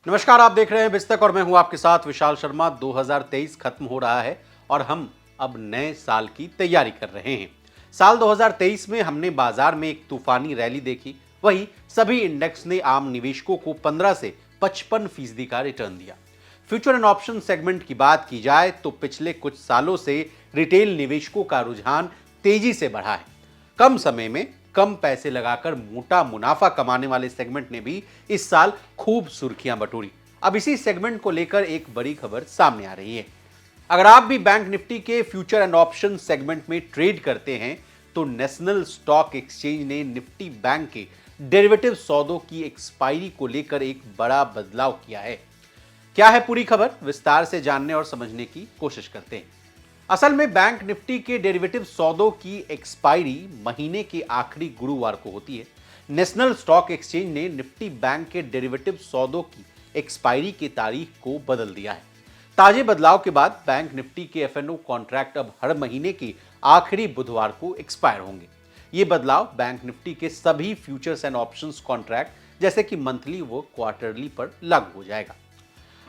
नमस्कार, आप देख रहे हैं बिस्तक और मैं हूं आपके साथ विशाल शर्मा। 2023 खत्म हो रहा है और हम अब नए साल की तैयारी कर रहे हैं। साल 2023 में हमने बाजार में एक तूफानी रैली देखी। वहीं सभी इंडेक्स ने आम निवेशकों को 15 से 55% का रिटर्न दिया। फ्यूचर एंड ऑप्शन सेगमेंट की बात की जाए तो पिछले कुछ सालों से रिटेल निवेशकों का रुझान तेजी से बढ़ा है। कम समय में कम पैसे लगाकर मोटा मुनाफा कमाने वाले सेगमेंट ने भी इस साल खूब सुर्खियां बटोरी। अब इसी सेगमेंट को लेकर एक बड़ी खबर सामने आ रही है। अगर आप भी बैंक निफ्टी के फ्यूचर एंड ऑप्शन सेगमेंट में ट्रेड करते हैं तो नेशनल स्टॉक एक्सचेंज ने निफ्टी बैंक के डेरिवेटिव सौदों की एक्सपायरी को लेकर एक बड़ा बदलाव किया है। क्या है पूरी खबर, विस्तार से जानने और समझने की कोशिश करते हैं। असल में बैंक निफ्टी के डेरिवेटिव सौदों की एक्सपायरी महीने के आखिरी गुरुवार को होती है। नेशनल स्टॉक एक्सचेंज ने निफ्टी बैंक के डेरिवेटिव सौदों की एक्सपायरी की तारीख को बदल दिया है। ताजे बदलाव के बाद बैंक निफ्टी के एफएनओ कॉन्ट्रैक्ट अब हर महीने के आखिरी बुधवार को एक्सपायर होंगे। ये बदलाव बैंक निफ्टी के सभी फ्यूचर्स एंड ऑप्शंस कॉन्ट्रैक्ट जैसे कि मंथली व क्वार्टरली पर लागू हो जाएगा।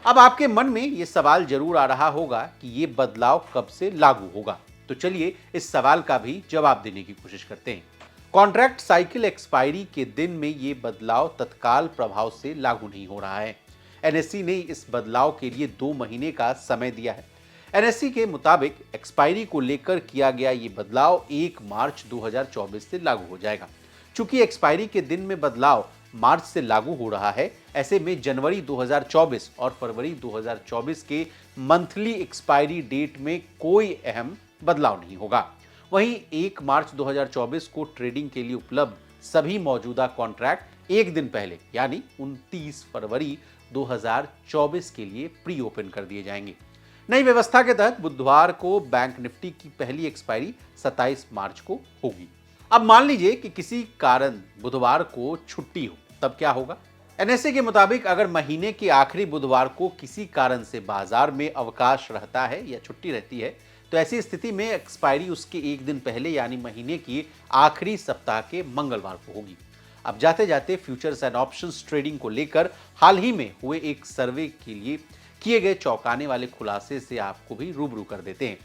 अब आपके मन में यह सवाल जरूर आ रहा होगा कि यह बदलाव कब से लागू होगा, तो चलिए इस सवाल का भी जवाब देने की कोशिश करते हैं। कॉन्ट्रैक्ट साइकिल एक्सपायरी के दिन में यह बदलाव तत्काल प्रभाव से लागू नहीं हो रहा है। एनएससी ने इस बदलाव के लिए 2 महीने का समय दिया है। एनएससी के मुताबिक एक्सपायरी को लेकर किया गया यह बदलाव 1 मार्च 2024 से लागू हो जाएगा। चूंकि एक्सपायरी के दिन में बदलाव मार्च से लागू हो रहा है, ऐसे में जनवरी 2024 और फरवरी 2024 के मंथली एक्सपायरी डेट में कोई अहम बदलाव नहीं होगा। वहीं 1 मार्च 2024 को ट्रेडिंग के लिए उपलब्ध सभी मौजूदा कॉन्ट्रैक्ट एक दिन पहले यानी 29 फरवरी 2024 के लिए प्री ओपन कर दिए जाएंगे। नई व्यवस्था के तहत बुधवार को बैंक निफ्टी की पहली एक्सपायरी 27 मार्च को होगी। अब मान लीजिए कि किसी कारण बुधवार को छुट्टी हो, तब क्या होगा? एनएसए के मुताबिक अगर महीने के आखिरी बुधवार को किसी कारण से बाजार में अवकाश रहता है या छुट्टी रहती है, तो ऐसी स्थिति में एक्सपायरी उसके एक दिन पहले यानी महीने की आखिरी सप्ताह के मंगलवार को होगी। अब जाते जाते फ्यूचर्स एंड ऑप्शंस ट्रेडिंग को लेकर हाल ही में हुए एक सर्वे के लिए किए गए चौंकाने वाले खुलासे से आपको भी रूबरू कर देते हैं।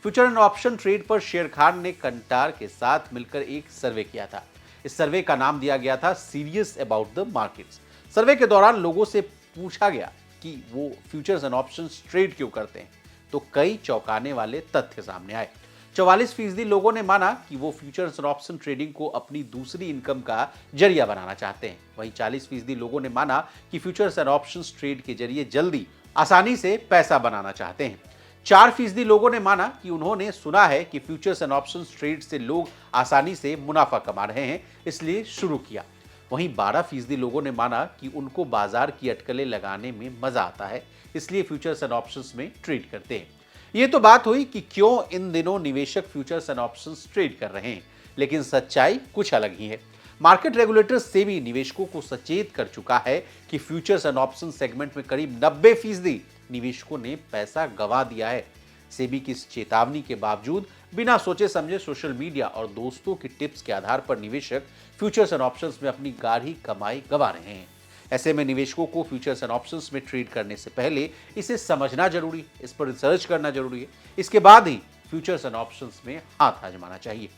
फ्यूचर एंड ऑप्शन ट्रेड पर शेर खान ने कंटार के साथ मिलकर एक सर्वे किया था। इस सर्वे का नाम दिया गया था सीरियस अबाउट द मार्केट्स। सर्वे के दौरान लोगों से पूछा गया कि वो फ्यूचर्स एंड ऑप्शंस ट्रेड क्यों करते हैं, तो कई चौंकाने वाले तथ्य सामने आए। 44% लोगों ने माना कि वो फ्यूचर्स एंड ऑप्शन ट्रेडिंग को अपनी दूसरी इनकम का जरिया बनाना चाहते हैं। वहीं 40% लोगों ने माना कि फ्यूचर्स एंड ऑप्शंस ट्रेड के जरिए जल्दी आसानी से पैसा बनाना चाहते हैं। 4% लोगों ने माना कि उन्होंने सुना है कि फ्यूचर्स एंड ऑप्शंस ट्रेड से लोग आसानी से मुनाफा कमा रहे हैं, इसलिए शुरू किया। वहीं 12% लोगों ने माना कि उनको बाजार की अटकलें लगाने में मजा आता है, इसलिए फ्यूचर्स एंड ऑप्शंस में ट्रेड करते हैं। ये तो बात हुई कि क्यों इन दिनों निवेशक फ्यूचर्स एंड ऑप्शंस ट्रेड कर रहे हैं, लेकिन सच्चाई कुछ अलग ही है। मार्केट रेगुलेटर सेबी निवेशकों को सचेत कर चुका है कि फ्यूचर्स एंड ऑप्शन सेगमेंट में करीब 90% निवेशकों ने पैसा गंवा दिया है। सेबी की इस चेतावनी के बावजूद बिना सोचे समझे सोशल मीडिया और दोस्तों की टिप्स के आधार पर निवेशक फ्यूचर्स एंड ऑप्शंस में अपनी गाढ़ी कमाई गंवा रहे हैं। ऐसे में निवेशकों को फ्यूचर्स एंड ऑप्शंस में ट्रेड करने से पहले इसे समझना जरूरी है, इस पर रिसर्च करना जरूरी है। इसके बाद ही फ्यूचर्स एंड ऑप्शंस में हाथ आजमाना चाहिए।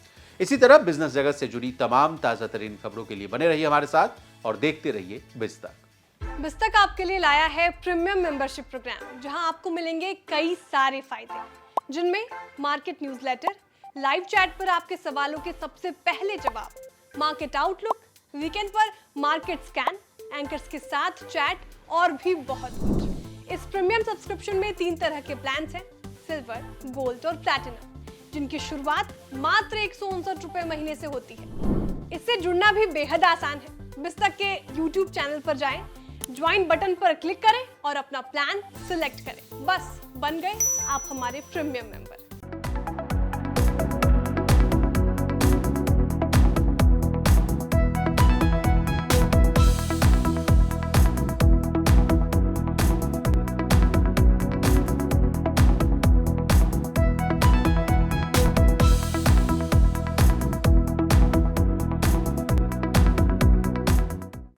इसी तरह बिजनेस जगत से जुड़ी तमाम ताजा तरीन खबरों के लिए बने रहिए हमारे साथ और देखते रहिए बिस्तक। बिस्तक आपके लिए लाया है प्रीमियम मेंबरशिप प्रोग्राम, जहां आपको मिलेंगे कई सारे फायदे, जिनमें मार्केट न्यूज़लेटर, लाइव चैट पर आपके सवालों के सबसे पहले जवाब, मार्केट आउटलुक, वीकेंड पर मार्केट स्कैन, एंकर्स के साथ चैट और भी बहुत कुछ। इस प्रीमियम सब्सक्रिप्शन में 3 तरह के प्लान्स हैं, सिल्वर, गोल्ड और प्लैटिनम, जिनकी शुरुआत मात्र 159 रुपए महीने से होती है। इससे जुड़ना भी बेहद आसान है। बिस्तक के YouTube चैनल पर जाएं, ज्वाइन बटन पर क्लिक करें और अपना प्लान सिलेक्ट करें। बस बन गए आप हमारे प्रीमियम मेंबर।